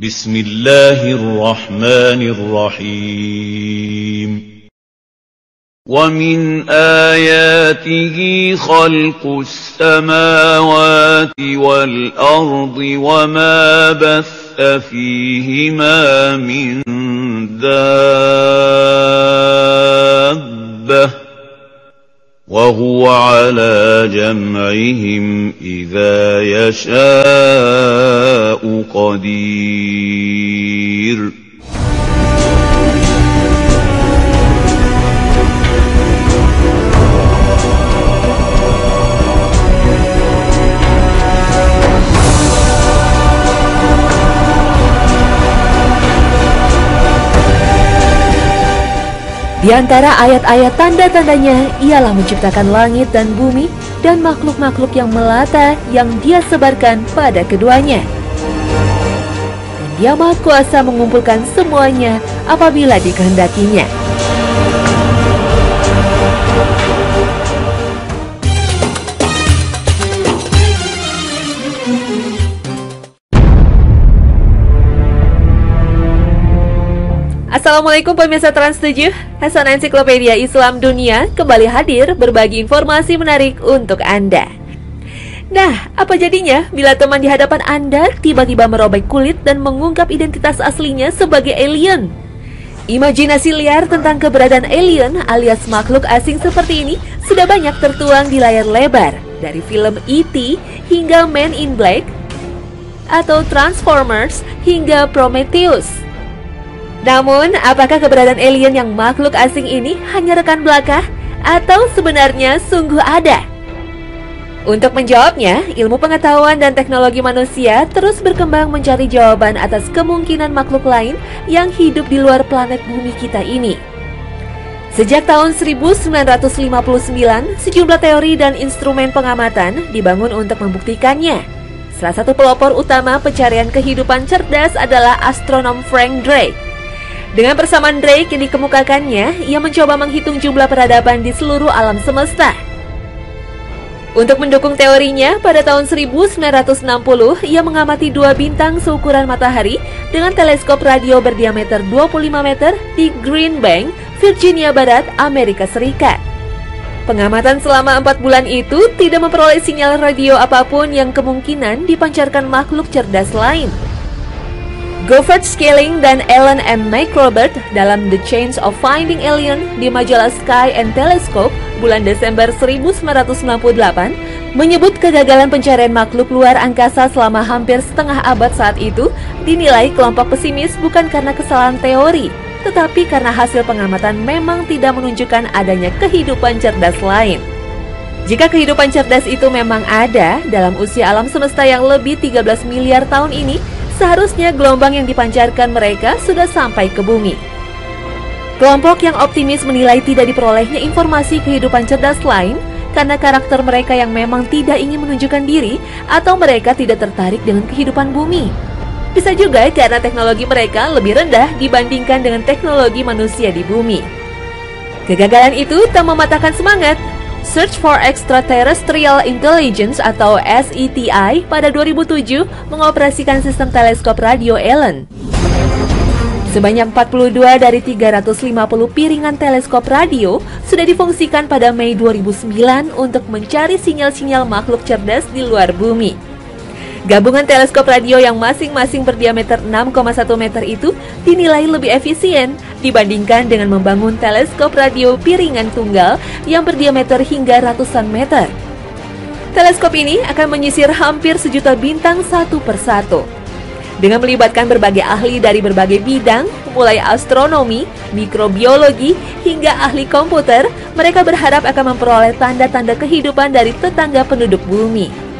Bismillahirrahmanirrahim. وَمِنْ آيَاتِهِ خَلْقُ السَّمَاوَاتِ وَالْأَرْضِ وَمَا بَثَّ فِيهِمَا مِنْ دَابَّةٍ وَهُوَ عَلَى جَمْعِهِمْ إِذَا يَشَاءُ قَدِيرٌ. Di antara ayat-ayat tanda-tandanya ialah menciptakan langit dan bumi dan makhluk-makhluk yang melata yang Dia sebarkan pada keduanya. Dan Dia Maha Kuasa mengumpulkan semuanya apabila dikehendakinya. Assalamualaikum pemirsa Trans7, Hasanah Ensiklopedia Islam Dunia kembali hadir berbagi informasi menarik untuk Anda. Nah, apa jadinya bila teman di hadapan Anda tiba-tiba merobek kulit dan mengungkap identitas aslinya sebagai alien? Imajinasi liar tentang keberadaan alien alias makhluk asing seperti ini sudah banyak tertuang di layar lebar, dari film E.T. hingga Men in Black, atau Transformers hingga Prometheus. Namun, apakah keberadaan alien yang makhluk asing ini hanya rekan belaka atau sebenarnya sungguh ada? Untuk menjawabnya, ilmu pengetahuan dan teknologi manusia terus berkembang mencari jawaban atas kemungkinan makhluk lain yang hidup di luar planet bumi kita ini. Sejak tahun 1959, sejumlah teori dan instrumen pengamatan dibangun untuk membuktikannya. Salah satu pelopor utama pencarian kehidupan cerdas adalah astronom Frank Drake. Dengan persamaan Drake yang dikemukakannya, ia mencoba menghitung jumlah peradaban di seluruh alam semesta. Untuk mendukung teorinya, pada tahun 1960, ia mengamati dua bintang seukuran matahari dengan teleskop radio berdiameter 25 meter di Green Bank, Virginia Barat, Amerika Serikat. Pengamatan selama 4 bulan itu tidak memperoleh sinyal radio apapun yang kemungkinan dipancarkan makhluk cerdas lain. Govert Scaling dan Alan M. McRobert dalam The Chance of Finding Alien di majalah Sky and Telescope bulan Desember 1998 menyebut kegagalan pencarian makhluk luar angkasa selama hampir setengah abad saat itu dinilai kelompok pesimis bukan karena kesalahan teori, tetapi karena hasil pengamatan memang tidak menunjukkan adanya kehidupan cerdas lain. Jika kehidupan cerdas itu memang ada dalam usia alam semesta yang lebih 13 miliar tahun ini, seharusnya gelombang yang dipancarkan mereka sudah sampai ke bumi. Kelompok yang optimis menilai tidak diperolehnya informasi kehidupan cerdas lain karena karakter mereka yang memang tidak ingin menunjukkan diri atau mereka tidak tertarik dengan kehidupan bumi. Bisa juga karena teknologi mereka lebih rendah dibandingkan dengan teknologi manusia di bumi. Kegagalan itu tak mematahkan semangat. Search for Extraterrestrial Intelligence atau SETI pada 2007 mengoperasikan sistem teleskop radio Allen. Sebanyak 42 dari 350 piringan teleskop radio sudah difungsikan pada Mei 2009 untuk mencari sinyal-sinyal makhluk cerdas di luar bumi. Gabungan teleskop radio yang masing-masing berdiameter 6,1 meter itu dinilai lebih efisien dibandingkan dengan membangun teleskop radio piringan tunggal yang berdiameter hingga ratusan meter. Teleskop ini akan menyisir hampir sejuta bintang satu persatu. Dengan melibatkan berbagai ahli dari berbagai bidang, mulai astronomi, mikrobiologi, hingga ahli komputer, mereka berharap akan memperoleh tanda-tanda kehidupan dari tetangga penduduk bumi.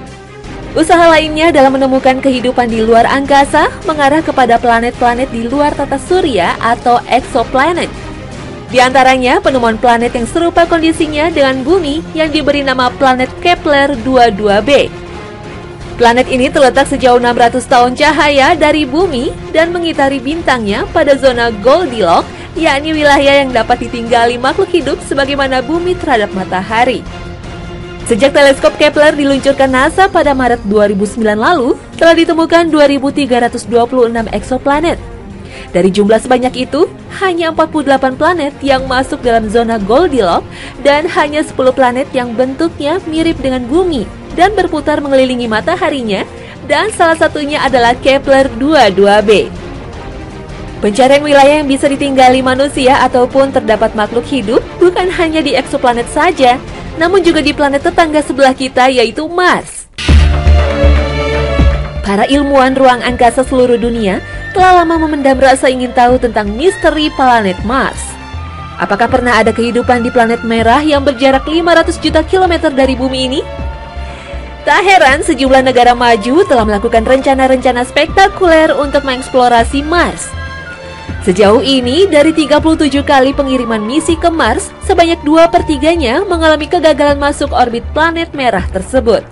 Usaha lainnya dalam menemukan kehidupan di luar angkasa mengarah kepada planet-planet di luar tata surya atau exoplanet. Di antaranya penemuan planet yang serupa kondisinya dengan bumi yang diberi nama planet Kepler 22b. Planet ini terletak sejauh 600 tahun cahaya dari bumi dan mengitari bintangnya pada zona Goldilocks, yakni wilayah yang dapat ditinggali makhluk hidup sebagaimana bumi terhadap matahari. Sejak teleskop Kepler diluncurkan NASA pada Maret 2009 lalu, telah ditemukan 2.326 eksoplanet. Dari jumlah sebanyak itu, hanya 48 planet yang masuk dalam zona Goldilocks dan hanya 10 planet yang bentuknya mirip dengan bumi dan berputar mengelilingi mataharinya, dan salah satunya adalah Kepler 22b. Pencarian wilayah yang bisa ditinggali manusia ataupun terdapat makhluk hidup bukan hanya di eksoplanet saja, namun juga di planet tetangga sebelah kita, yaitu Mars. Para ilmuwan ruang angkasa seluruh dunia telah lama memendam rasa ingin tahu tentang misteri planet Mars. Apakah pernah ada kehidupan di planet merah yang berjarak 500 juta kilometer dari bumi ini? Tak heran sejumlah negara maju telah melakukan rencana-rencana spektakuler untuk mengeksplorasi Mars. Sejauh ini, dari 37 kali pengiriman misi ke Mars, sebanyak 2/3-nya mengalami kegagalan masuk orbit planet merah tersebut.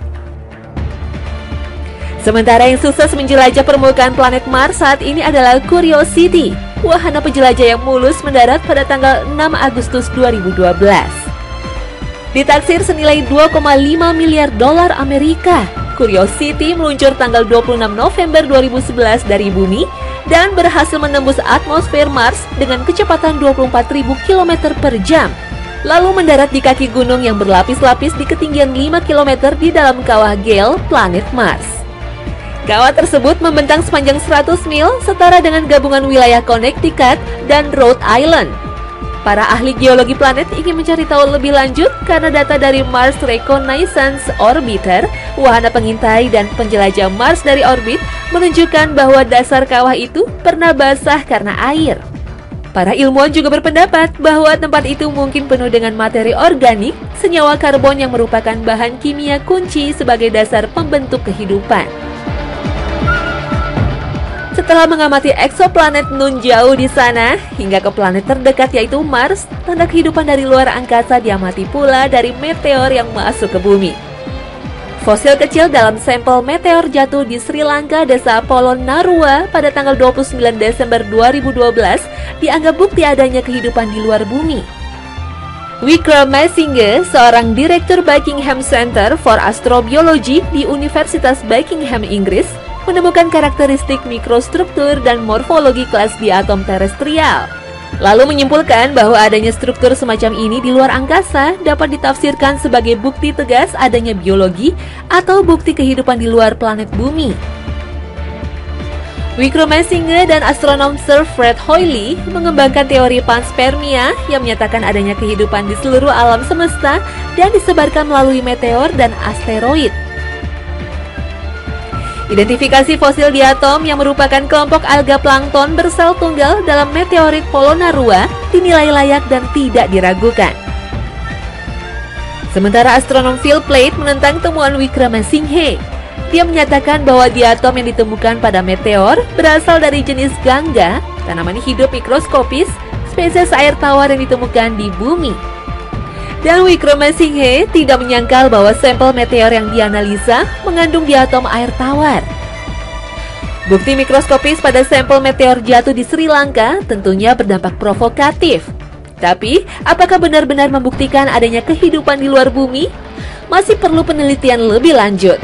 Sementara yang sukses menjelajah permukaan planet Mars saat ini adalah Curiosity, wahana penjelajah yang mulus mendarat pada tanggal 6 Agustus 2012. Ditaksir senilai 2,5 miliar dolar Amerika, Curiosity meluncur tanggal 26 November 2011 dari bumi dan berhasil menembus atmosfer Mars dengan kecepatan 24.000 km per jam, lalu mendarat di kaki gunung yang berlapis-lapis di ketinggian 5 km di dalam kawah Gale, planet Mars. Kawah tersebut membentang sepanjang 100 mil, setara dengan gabungan wilayah Connecticut dan Rhode Island. Para ahli geologi planet ingin mencari tahu lebih lanjut karena data dari Mars Reconnaissance Orbiter, wahana pengintai dan penjelajah Mars dari orbit, menunjukkan bahwa dasar kawah itu pernah basah karena air. Para ilmuwan juga berpendapat bahwa tempat itu mungkin penuh dengan materi organik, senyawa karbon yang merupakan bahan kimia kunci sebagai dasar pembentuk kehidupan. Setelah mengamati eksoplanet nun jauh di sana, hingga ke planet terdekat yaitu Mars, tanda kehidupan dari luar angkasa diamati pula dari meteor yang masuk ke bumi. Fosil kecil dalam sampel meteor jatuh di Sri Lanka, desa Polonnaruwa pada tanggal 29 Desember 2012 dianggap bukti adanya kehidupan di luar bumi. Wickramasinghe, seorang direktur Buckingham Center for Astrobiology di Universitas Buckingham, Inggris, menemukan karakteristik mikrostruktur dan morfologi kelas di atom terestrial. Lalu menyimpulkan bahwa adanya struktur semacam ini di luar angkasa dapat ditafsirkan sebagai bukti tegas adanya biologi atau bukti kehidupan di luar planet bumi. Wickramasinghe dan astronom Sir Fred Hoyle mengembangkan teori panspermia yang menyatakan adanya kehidupan di seluruh alam semesta dan disebarkan melalui meteor dan asteroid. Identifikasi fosil diatom yang merupakan kelompok alga plankton bersel tunggal dalam meteorit Polonnaruwa dinilai layak dan tidak diragukan. Sementara astronom Phil Plait menentang temuan Wickramasinghe. Dia menyatakan bahwa diatom yang ditemukan pada meteor berasal dari jenis gangga, tanaman hidup mikroskopis, spesies air tawar yang ditemukan di bumi. Dan Wickramasinghe tidak menyangkal bahwa sampel meteor yang dianalisa mengandung diatom air tawar. Bukti mikroskopis pada sampel meteor jatuh di Sri Lanka tentunya berdampak provokatif. Tapi, apakah benar-benar membuktikan adanya kehidupan di luar bumi? Masih perlu penelitian lebih lanjut.